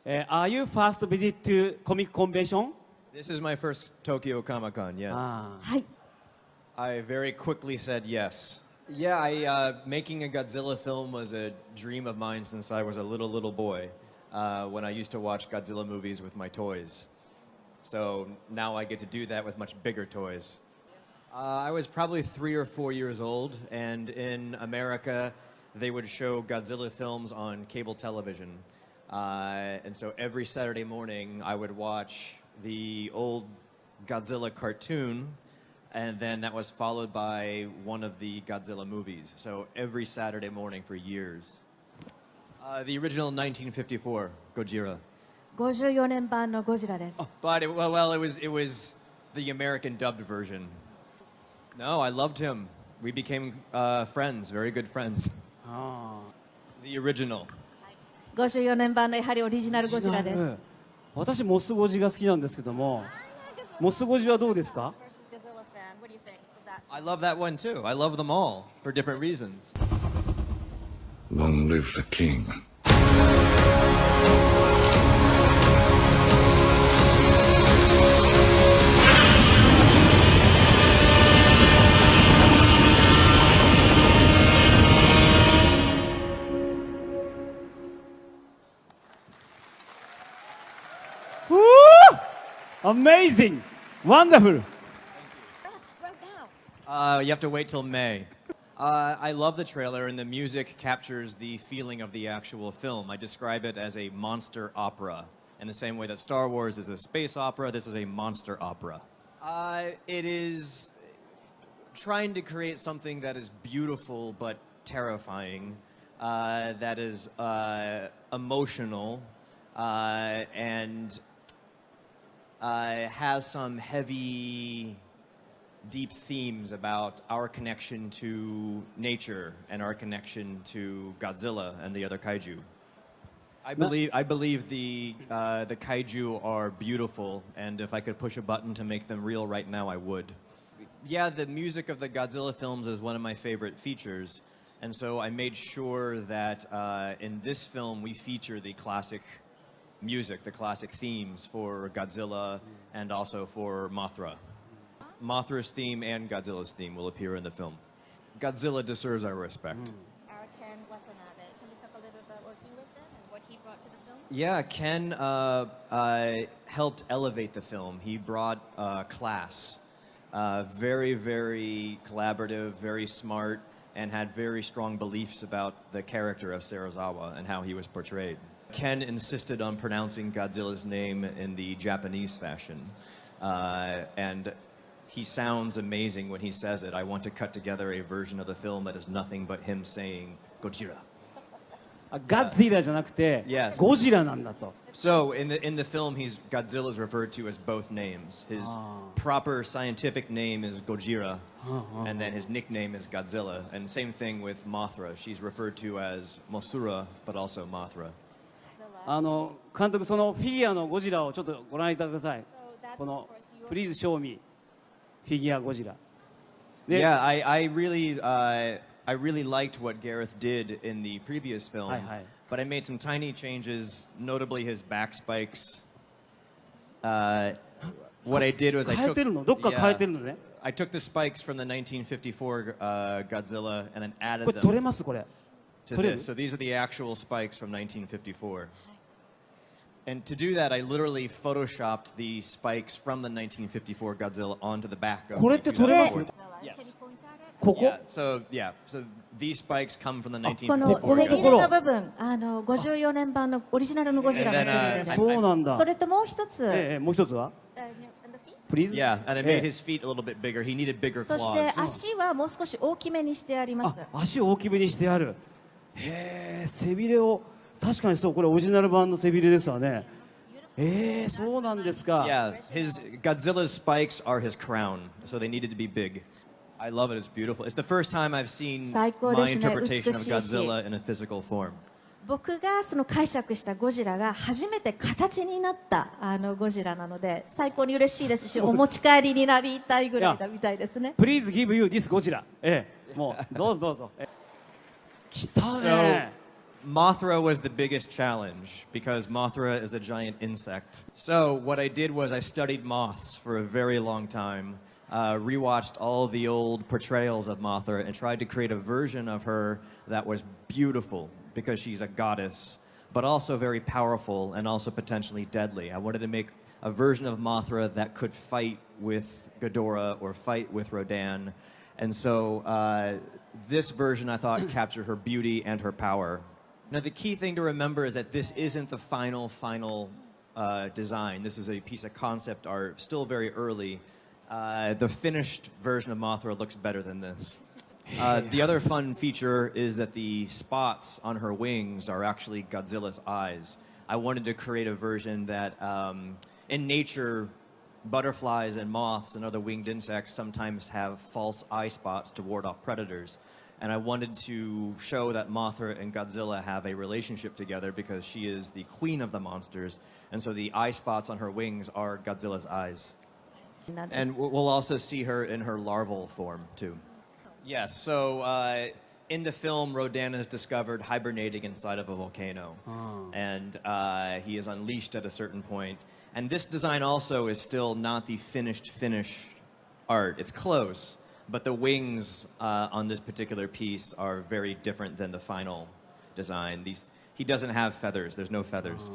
Are you first visit to comic convention? This is my first Tokyo Comic-Con, yes. はい。 I very quickly said yes. Yeah, making a Godzilla film was a dream of mine since I was a little boy, when I used to watch Godzilla movies with my toys. So now I get to do that with much bigger toys. I was probably 3 or 4 years old, and in America, they would show Godzilla films on cable television. And so every Saturday morning, I would watch the old Godzilla cartoon, and then that was followed by one of the Godzilla movies. So every Saturday morning for years. The original 1954, Gojira. 54年版のゴジラです。 But it was the American dubbed version. No, I loved him. We became friends, very good friends. The original. 54年版のやはりオリジナルゴジラです。私モスゴジが好きなんですけども、モスゴジはどうですか？ I love that one too. I love them all for different reasons. Long live the king. Amazing! Wonderful! You have to wait till May. I love the trailer, and the music captures the feeling of the actual film. I describe it as a monster opera. In the same way that Star Wars is a space opera, this is a monster opera. It is trying to create something that is beautiful but terrifying, that is emotional, and has some heavy, deep themes about our connection to nature and our connection to Godzilla and the other kaiju. I believe the kaiju are beautiful, and if I could push a button to make them real right now, I would. Yeah, the music of the Godzilla films is one of my favorite features, and so I made sure that in this film we feature the classic music, the classic themes for Godzilla and also for Mothra. Mothra's theme and Godzilla's theme will appear in the film. Godzilla deserves our respect. Ken Watanabe, can you talk a little about working with them and what he brought to the film? Yeah, Ken helped elevate the film. He brought class. Very, very collaborative, very smart, and had very strong beliefs about the character of Serizawa and how he was portrayed. Ken insisted on pronouncing Godzilla's name in the Japanese fashion. And he sounds amazing when he says it. I want to cut together a version of the film that is nothing but him saying Gojira. Godzilla じゃなくて、ゴジラなんだと。So in the film, Godzilla is referred to as both names. His proper scientific name is Gojira, and then his nickname is Godzilla. And same thing with Mothra. She's referred to as Mosura, but also Mothra. 監督、そのフィギュアのゴジラをちょっとご覧いただください。この Please show me フィギュアゴジラ。Yeah, I really liked what Gareth did in the previous film, but I made some tiny changes, notably his back spikes. What I did was I took the spikes from the 1954 Godzilla and then added them to this. So these are the actual spikes from 1954. And to do that, I literally photoshopped the spikes from the 1954 Godzilla onto the back of the 2004. Yes. So these spikes come from the 1954 この背びれの部分、54年版のオリジナルのゴジラの背びれです。そうなんだ。それともう一つ。もう一つは Please? Yeah, and I made his feet a little bit bigger. He needed bigger claws. そして足はもう少し大きめにしてあります。足を大きめにしてある。へえ、背びれを確かにそう、これオリジナル版の背びれですわね。そうなんですか。Yeah, Godzilla's spikes are his crown, so they needed to be big. I love it. It's beautiful. It's the first time I've seen my interpretation of Godzilla in a physical form. 僕がその解釈したゴジラが初めて形になったゴジラなので最高に嬉しいですし、お持ち帰りになりたいぐらいだみたいですね。Please give you this ゴジラ。もうどうぞどうぞ。来たね。Mothra was the biggest challenge because Mothra is a giant insect. So what I did was I studied moths for a very long time, rewatched all the old portrayals of Mothra, and tried to create a version of her that was beautiful because she's a goddess, but also very powerful and also potentially deadly. I wanted to make a version of Mothra that could fight with Ghidorah or fight with Rodan. And so this version, I thought, captured her beauty and her power. Now, the key thing to remember is that this isn't the final design. This is a piece of concept art, still very early. The finished version of Mothra looks better than this. The other fun feature is that the spots on her wings are actually Godzilla's eyes. I wanted to create a version that, in nature, butterflies and moths and other winged insects sometimes have false eye spots to ward off predators. And I wanted to show that Mothra and Godzilla have a relationship together because she is the queen of the monsters. And so the eye spots on her wings are Godzilla's eyes. And we'll also see her in her larval form, too. Yes, so in the film, Rodan is discovered hibernating inside of a volcano. And he is unleashed at a certain point. And this design also is still not the finished art. It's close, but the wings on this particular piece are very different than the final design. He doesn't have feathers. There's no feathers.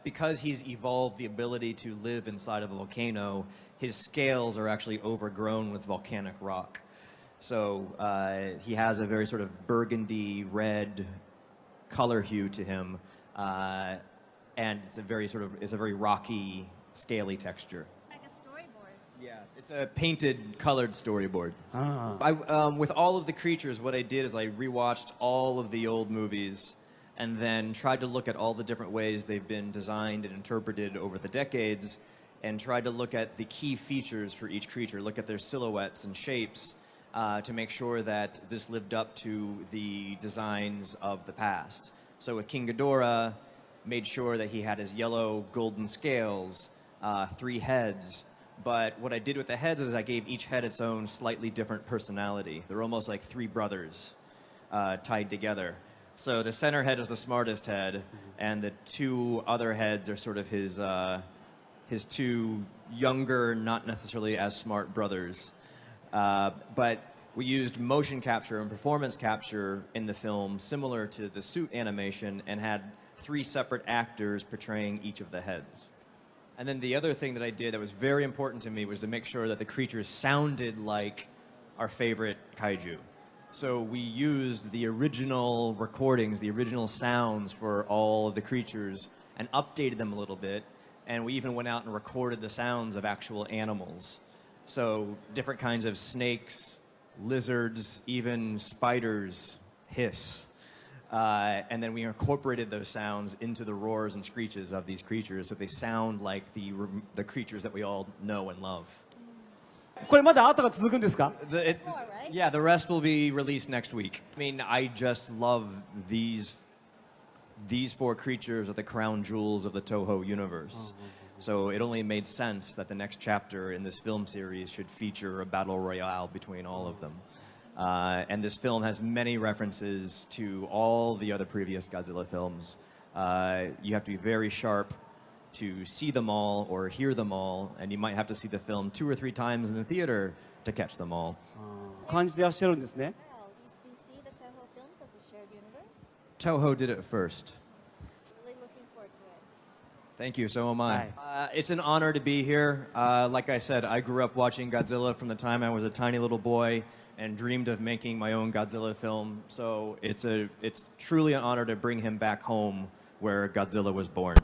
Because he's evolved the ability to live inside of a volcano, his scales are actually overgrown with volcanic rock. So he has a very sort of burgundy red color hue to him, and it's a very rocky, scaly texture. Like a storyboard. Yeah, it's a painted, colored storyboard. With all of the creatures, what I did is I rewatched all of the old movies and then tried to look at all the different ways they've been designed and interpreted over the decades, and tried to look at the key features for each creature, look at their silhouettes and shapes, to make sure that this lived up to the designs of the past. So with King Ghidorah, made sure that he had his yellow golden scales, 3 heads. But what I did with the heads is I gave each head its own slightly different personality. They're almost like 3 brothers tied together. So the center head is the smartest head, and the 2 other heads are sort of his 2 younger, not necessarily as smart brothers. But we used motion capture and performance capture in the film, similar to the suit animation, and had 3 separate actors portraying each of the heads. And then the other thing that I did that was very important to me was to make sure that the creatures sounded like our favorite kaiju. So we used the original recordings, the original sounds for all of the creatures, and updated them a little bit. And we even went out and recorded the sounds of actual animals. So different kinds of snakes, lizards, even spiders hiss. And then we incorporated those sounds into the roars and screeches of these creatures, so they sound like the creatures that we all know and love. これまだ後が続くんですか？ Yeah, the rest will be released next week. I mean, I just love these 4 creatures are the crown jewels of the Toho universe. So it only made sense that the next chapter in this film series should feature a battle royale between all of them. And this film has many references to all the other previous Godzilla films. You have to be very sharp to see them all or hear them all, and you might have to see the film 2 or 3 times in the theater to catch them all. 感じてらっしゃるんですね。 Do you see the Toho films as a shared universe? Toho did it first. Really looking forward to it. Thank you, so am I. It's an honor to be here. Like I said, I grew up watching Godzilla from the time I was a tiny little boy and dreamed of making my own Godzilla film. So it's truly an honor to bring him back home where Godzilla was born.